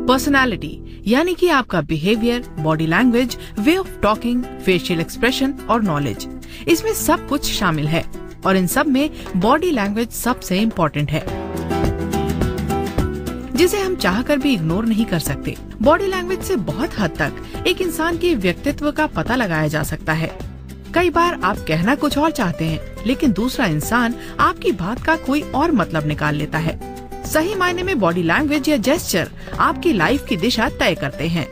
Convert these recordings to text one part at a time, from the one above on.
Personality यानी कि आपका behaviour, body language, way of talking, facial expression और नॉलेज, इसमें सब कुछ शामिल है और इन सब में बॉडी लैंग्वेज सबसे इम्पोर्टेंट है, जिसे हम चाहकर भी इग्नोर नहीं कर सकते। बॉडी लैंग्वेज से बहुत हद तक एक इंसान के व्यक्तित्व का पता लगाया जा सकता है। कई बार आप कहना कुछ और चाहते हैं, लेकिन दूसरा इंसान आपकी बात का कोई और मतलब निकाल लेता है। सही मायने में बॉडी लैंग्वेज या जेस्चर आपकी लाइफ की दिशा तय करते हैं।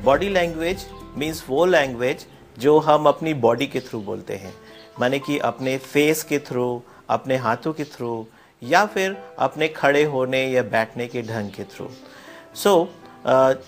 बॉडी लैंग्वेज मीन्स वो लैंग्वेज जो हम अपनी बॉडी के थ्रू बोलते हैं, माने कि अपने फेस के थ्रू, अपने हाथों के थ्रू, या फिर अपने खड़े होने या बैठने के ढंग के थ्रू।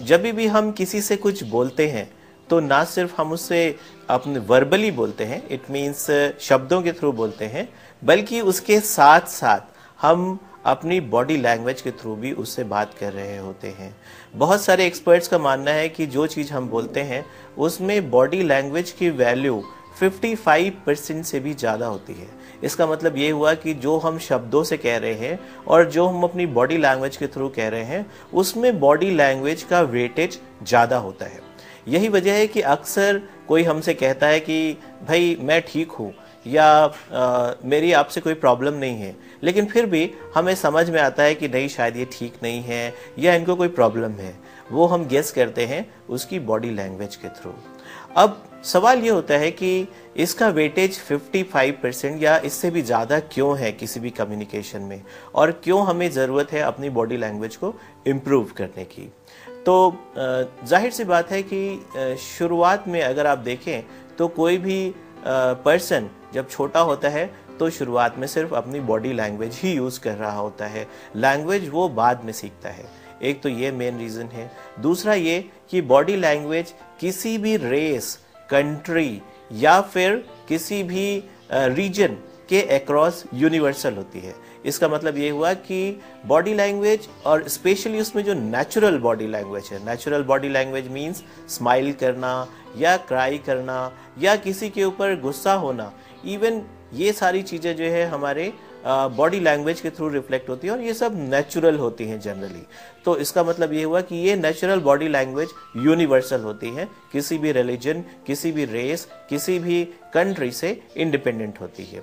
जब भी हम किसी से कुछ बोलते हैं तो ना सिर्फ हम उससे अपने वर्बली बोलते हैं, इट मीन्स शब्दों के थ्रू बोलते हैं, बल्कि उसके साथ साथ हम अपनी बॉडी लैंग्वेज के थ्रू भी उससे बात कर रहे होते हैं। बहुत सारे एक्सपर्ट्स का मानना है कि जो चीज़ हम बोलते हैं उसमें बॉडी लैंग्वेज की वैल्यू 55% से भी ज़्यादा होती है। इसका मतलब ये हुआ कि जो हम शब्दों से कह रहे हैं और जो हम अपनी बॉडी लैंग्वेज के थ्रू कह रहे हैं, उसमें बॉडी लैंग्वेज का वेटेज ज़्यादा होता है। यही वजह है कि अक्सर कोई हमसे कहता है कि भाई मैं ठीक हूँ या मेरी आपसे कोई प्रॉब्लम नहीं है, लेकिन फिर भी हमें समझ में आता है कि नहीं, शायद ये ठीक नहीं है या इनको कोई प्रॉब्लम है। वो हम गेस करते हैं उसकी बॉडी लैंग्वेज के थ्रू। अब सवाल ये होता है कि इसका वेटेज 55% या इससे भी ज़्यादा क्यों है किसी भी कम्युनिकेशन में, और क्यों हमें ज़रूरत है अपनी बॉडी लैंग्वेज को इम्प्रूव करने की। तो जाहिर सी बात है कि शुरुआत में अगर आप देखें तो कोई भी पर्सन जब छोटा होता है तो शुरुआत में सिर्फ अपनी बॉडी लैंग्वेज ही यूज़ कर रहा होता है। लैंग्वेज वो बाद में सीखता है। एक तो ये मेन रीज़न है। दूसरा ये कि बॉडी लैंग्वेज किसी भी रेस, कंट्री या फिर किसी भी रीजन के अक्रॉस यूनिवर्सल होती है। इसका मतलब ये हुआ कि बॉडी लैंग्वेज, और स्पेशली उसमें जो नेचुरल बॉडी लैंग्वेज है, natural body language means smile करना या क्राई करना या किसी के ऊपर गुस्सा होना, इवन ये सारी चीज़ें जो है हमारे बॉडी लैंग्वेज के थ्रू रिफ्लेक्ट होती है और ये सब नेचुरल होती हैं जनरली। तो इसका मतलब ये हुआ कि ये नेचुरल बॉडी लैंग्वेज यूनिवर्सल होती है, किसी भी रिलीजन, किसी भी रेस, किसी भी कंट्री से इंडिपेंडेंट होती है।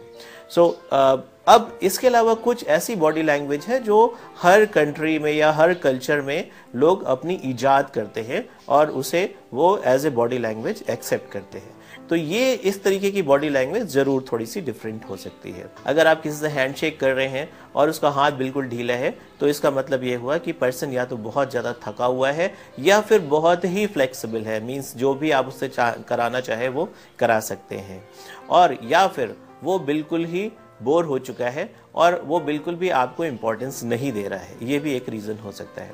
अब इसके अलावा कुछ ऐसी बॉडी लैंग्वेज है जो हर कंट्री में या हर कल्चर में लोग अपनी ईजाद करते हैं और उसे वो as a body language accept करते हैं। तो ये इस तरीके की बॉडी लैंग्वेज जरूर थोड़ी सी डिफरेंट हो सकती है। अगर आप किसी से हैंडशेक कर रहे हैं और उसका हाथ बिल्कुल ढीला है तो इसका मतलब ये हुआ कि पर्सन या तो बहुत ज़्यादा थका हुआ है या फिर बहुत ही फ्लेक्सिबल है, मीन्स जो भी आप उससे कराना चाहे वो करा सकते हैं, और या फिर वो बिल्कुल ही बोर हो चुका है और वो बिल्कुल भी आपको इम्पोर्टेंस नहीं दे रहा है। ये भी एक रीज़न हो सकता है।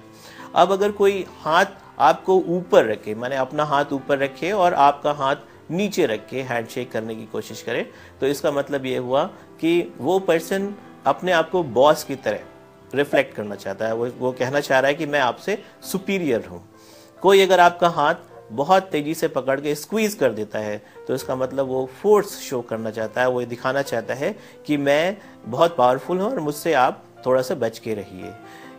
अब अगर कोई हाथ आपको ऊपर रखे, माने अपना हाथ ऊपर रखे और आपका हाथ नीचे रख के हैंडशेक करने की कोशिश करे, तो इसका मतलब ये हुआ कि वो पर्सन अपने आप को बॉस की तरह रिफ्लेक्ट करना चाहता है। वो कहना चाह रहा है कि मैं आपसे सुपीरियर हूँ। कोई अगर आपका हाथ बहुत तेजी से पकड़ के स्क्वीज कर देता है तो इसका मतलब वो फोर्स शो करना चाहता है, वो दिखाना चाहता है कि मैं बहुत पावरफुल हूँ और मुझसे आप थोड़ा सा बच के रहिए।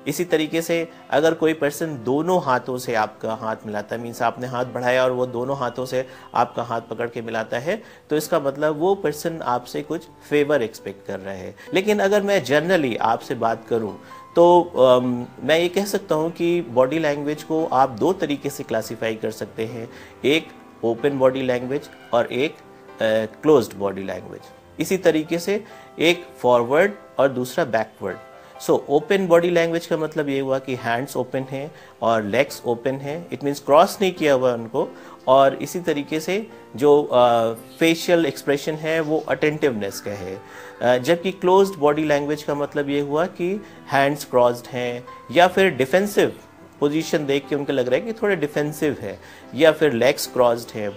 इसी तरीके से अगर कोई पर्सन दोनों हाथों से आपका हाथ मिलाता है, मीन्स आपने हाथ बढ़ाया और वो दोनों हाथों से आपका हाथ पकड़ के मिलाता है, तो इसका मतलब वो पर्सन आपसे कुछ फेवर एक्सपेक्ट कर रहा है। लेकिन अगर मैं जनरली आपसे बात करूं तो मैं ये कह सकता हूं कि बॉडी लैंग्वेज को आप दो तरीके से क्लासीफाई कर सकते हैं, एक ओपन बॉडी लैंग्वेज और एक क्लोज्ड बॉडी लैंग्वेज। इसी तरीके से एक फॉरवर्ड और दूसरा बैकवर्ड। ओपन बॉडी लैंग्वेज का मतलब ये हुआ कि हैंड्स ओपन हैं और लेग्स ओपन हैं, इट मीन्स क्रॉस नहीं किया हुआ उनको, और इसी तरीके से जो फेशियल एक्सप्रेशन है वो अटेंटिवनेस का है। जबकि क्लोज्ड बॉडी लैंग्वेज का मतलब ये हुआ कि हैंड्स क्रॉस्ड हैं या फिर डिफेंसिव पोजीशन देख के उनको लग रहा है कि थोड़े डिफेंसिव है, या फिर लेग्स क्रॉस्ड हैं।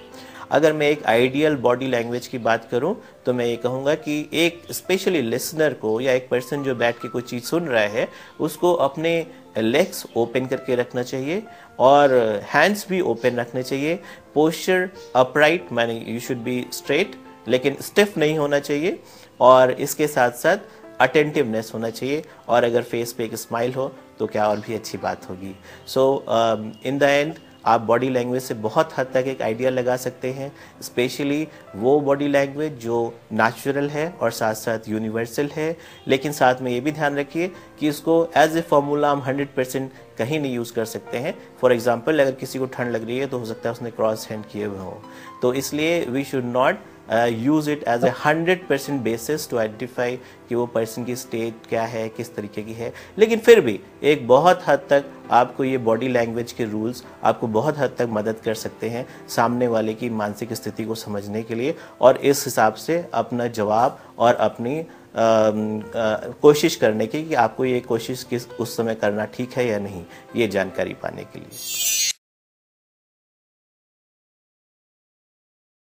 अगर मैं एक आइडियल बॉडी लैंग्वेज की बात करूं तो मैं ये कहूँगा कि एक स्पेशली लिसनर को या एक पर्सन जो बैठ के कोई चीज़ सुन रहा है उसको अपने लेग्स ओपन करके रखना चाहिए और हैंड्स भी ओपन रखने चाहिए। पोस्चर अपराइट, माने यू शुड बी स्ट्रेट लेकिन स्टिफ नहीं होना चाहिए, और इसके साथ साथ अटेंटिवनेस होना चाहिए, और अगर फेस पे एक स्माइल हो तो क्या और भी अच्छी बात होगी। सो इन द एंड आप बॉडी लैंग्वेज से बहुत हद तक एक आइडिया लगा सकते हैं, स्पेशली वो बॉडी लैंग्वेज जो नेचुरल है और साथ साथ यूनिवर्सल है। लेकिन साथ में ये भी ध्यान रखिए कि इसको एज ए फॉर्मूला हम 100% कहीं नहीं यूज़ कर सकते हैं। फॉर एग्जांपल, अगर किसी को ठंड लग रही है तो हो सकता है उसने क्रॉस हैंड किए हुए हों, तो इसलिए we should not use it as a 100% basis to identify कि वो पर्सन की स्टेट क्या है, किस तरीके की है। लेकिन फिर भी एक बहुत हद तक आपको ये बॉडी लैंग्वेज के रूल्स आपको बहुत हद तक मदद कर सकते हैं सामने वाले की मानसिक स्थिति को समझने के लिए, और इस हिसाब से अपना जवाब और अपनी कोशिश करने की कि आपको ये कोशिश किस उस समय करना ठीक है या नहीं, ये जानकारी पाने के लिए।